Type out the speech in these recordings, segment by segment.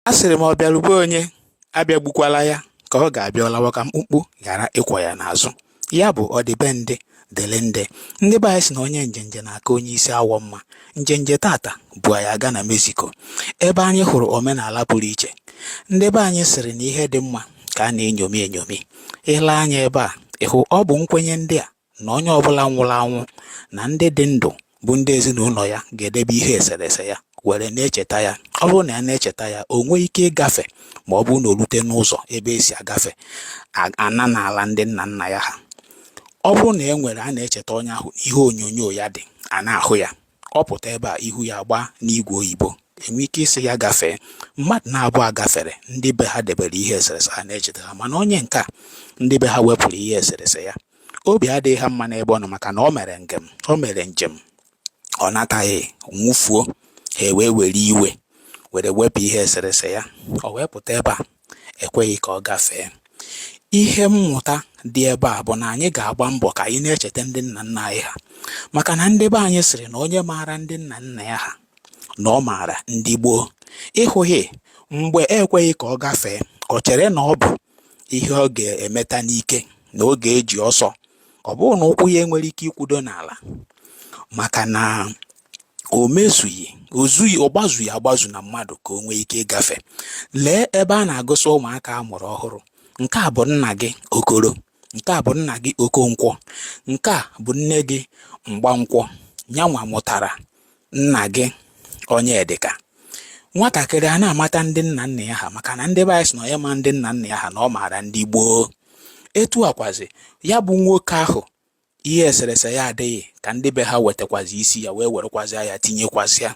A sịrị m ọ bịalụbe onye abịagbukwala ya ka ọ ga-abịa ọlawa ka mkpụmkpụ ghara ịkwọ ya n'azụ. Ya bụ ọdịbendị dịrị ndị. Ndị be anyị sị na onye njenje na-aka onye isi awọ mma. Njenje tata bụ anyị aga na Mexico ebe anyị hụrụ omenala pụrụ iche. Ndị be anyị sịrị na ihe dị mma ka a na-enyomi enyomi. Ile anya ebe a ịhụ ọ bụ nkwenye ndị a na onye ọbụla nwụrụ anwụ na ndị dị ndụ bụ ndị ezinụlọ ya ga-edebe ihe eserese ya were na-echeta ya. Ọ bụrụ na ya na-echeta ya, o nwee ike ịgafe ma ọ bụrụ na o rute n'ụzọ ebe esi agafe ana n'ala ndị nna nna ya ha. Ọ bụrụ na e nwere a na-echeta onye ahụ ihe onyonyo ya dị a na-ahụ ya, ọ pụta ebe a ihu ya gbaa n'igwe oyibo, enwe ike isi ya gafee. Mmadụ na-abụọ gafere, ndị be ha debere ihe eserese ha na-echeta ha, mana onye nke a ndị be ha wepụrụ ihe eserese ya. Obi adịghị ha mma n'ebe ọ nọ maka na o mere njem ọ nataghị, nwụfuo. Ha wee were iwe were wepụ ihe eserese ya. O wee pụta ebe a ekweghị ka ọ gafee. Ihe mmụta dị ebe a bụ na anyị ga-agba mbọ ka anyị na-echeta ndị nna nna anyị ha, maka na ndị be anyị sịrị na onye maara ndị nna nna ya ha na ọ maara ndị gboo. Ịhụghị mgbe ekweghị ka ọ gafee, ọ chere na ọ bụ ihe ọ ga-emeta n'ike na ọ ga-eji ọsọ, ọ bụrụ na ụkwụ ya enwere ike ikwudo n'ala, maka na o gbazughị agbazu na mmadụ ka o nwee ike ịgafe. Lee ebe a na-agụsị ụmụaka a mụrụ ọhụrụ. Nke a bụ nna gị Okoro, nke a bụ nna gị Okonkwọ, nke a bụ nne gị Mgbankwọ. Nyanwa mụtara nna gị Onyedịka. Nwatakịrị a na-amata ndị nna nna ya ha, maka na ndị be anyị sị na onye ma ndị nna nna ya ha na ọ maara ndị gboo. Etu akwazi ya bụ nwoke ahụ ihe eserese ya adịghị ka ndị be ha wetakwazi isi ya wee werekwazịa ya tinyekwazịa.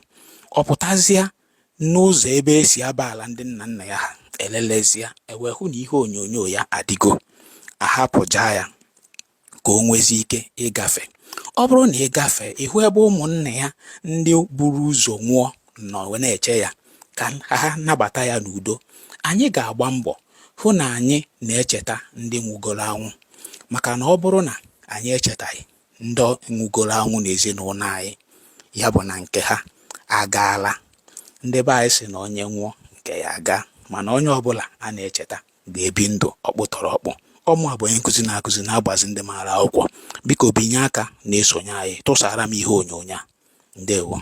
Ọ pụtazịa n'ụzọ ebe esi aba ala ndị nna nna ya ha, elelezịa ewee hụ na ihe onyonyo ya adịgo, ahapụja ya ka o nwezi ike ịgafe. Ọ bụrụ na ịgafe ịhụ ebe ụmụnna ya ndị buru ụzọ nwụọ nọ wee na-eche ya ka ha nabata ya n'udo, anyị ga-agba mbọ hụ na anyị na-echeta ndị nwụgoro anwụ, maka na ọ bụrụ na anyị echetaghị ndị nwụgoro anwụ n'ezinụlọ anyị, ya bụ na nke ha agaala. Ndị be anyị sị na onye nwụọ nke ya aga, mana onye ọbụla a na-echeta ga-ebi ndụ ọkpụtọrọkpụ. Ọmụ bụ onye nkụzi na-akụzi na-agbazi ndị maara akwụkwọ. Biko binye aka na-esonye anyị, tụsara m ihe onyonyo a. Ndewo.